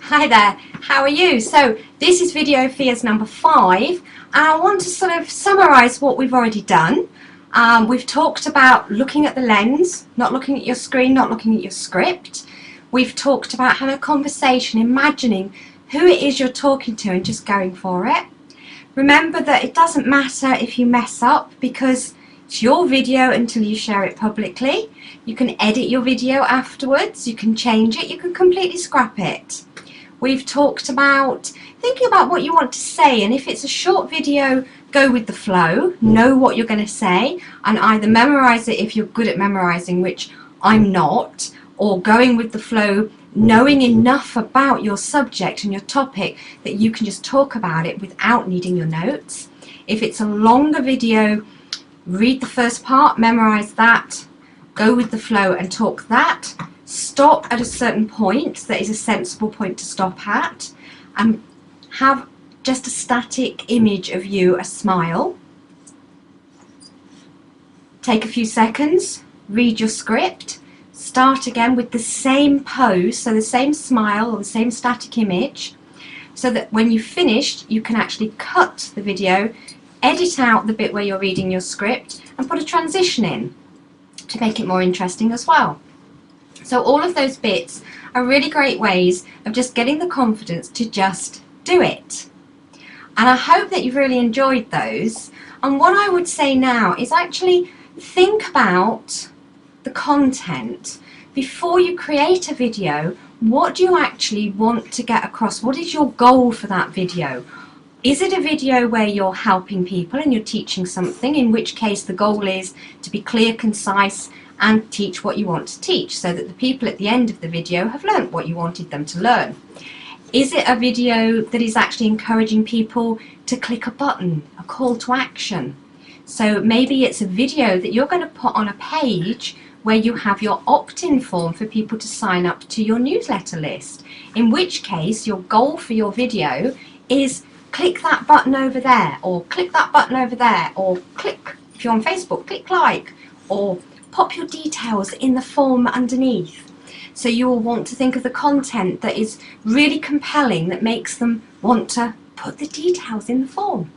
Hi there, how are you? So this is video fears number 5, and I want to sort of summarise what we've already done. We've talked about looking at the lens, not looking at your screen, not looking at your script. We've talked about having a conversation, imagining who it is you're talking to and just going for it. Remember that it doesn't matter if you mess up, because it's your video until you share it publicly. You can edit your video afterwards, you can change it, you can completely scrap it. We've talked about thinking about what you want to say, and if it's a short video, go with the flow, know what you're going to say, and either memorize it if you're good at memorizing, which I'm not, or going with the flow, knowing enough about your subject and your topic that you can just talk about it without needing your notes. If it's a longer video, read the first part, memorize that, go with the flow and talk that. Stop at a certain point that is a sensible point to stop at, and have just a static image of you, a smile. Take a few seconds, read your script, start again with the same pose, so the same smile or the same static image, so that when you've finished you can actually cut the video, edit out the bit where you're reading your script and put a transition in to make it more interesting as well. So all of those bits are really great ways of just getting the confidence to just do it. And I hope that you've really enjoyed those. And what I would say now is actually think about the content. Before you create a video, what do you actually want to get across? What is your goal for that video? Is it a video where you're helping people and you're teaching something, in which case the goal is to be clear, concise, and teach what you want to teach, so that the people at the end of the video have learnt what you wanted them to learn? Is it a video that is actually encouraging people to click a button, a call to action? So maybe it's a video that you're going to put on a page where you have your opt-in form for people to sign up to your newsletter list, in which case your goal for your video is click that button over there, or click that button over there, or click, if you're on Facebook, click like, or pop your details in the form underneath. So you will want to think of the content that is really compelling, that makes them want to put the details in the form.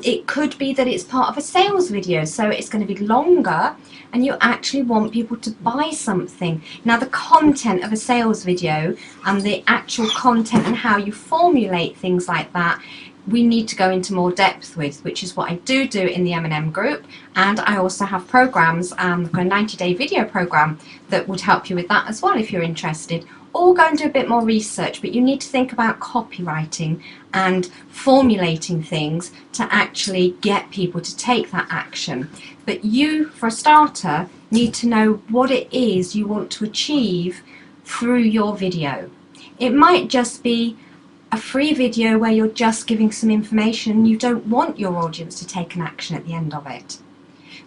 It could be that it's part of a sales video, so it's going to be longer and you actually want people to buy something. Now, the content of a sales video and the actual content and how you formulate things like that, we need to go into more depth with, which is what I do in the M&M group. And I also have programs, I've got a 90-day video program that would help you with that as well if you're interested. Or go and do a bit more research, but you need to think about copywriting and formulating things to actually get people to take that action. But you, for a starter, need to know what it is you want to achieve through your video. It might just be a free video where you're just giving some information and you don't want your audience to take an action at the end of it.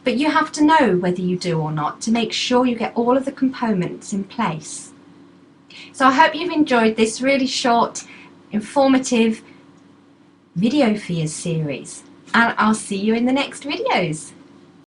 But you have to know whether you do or not to make sure you get all of the components in place. So I hope you've enjoyed this really short, informative video fears series, and I'll see you in the next videos.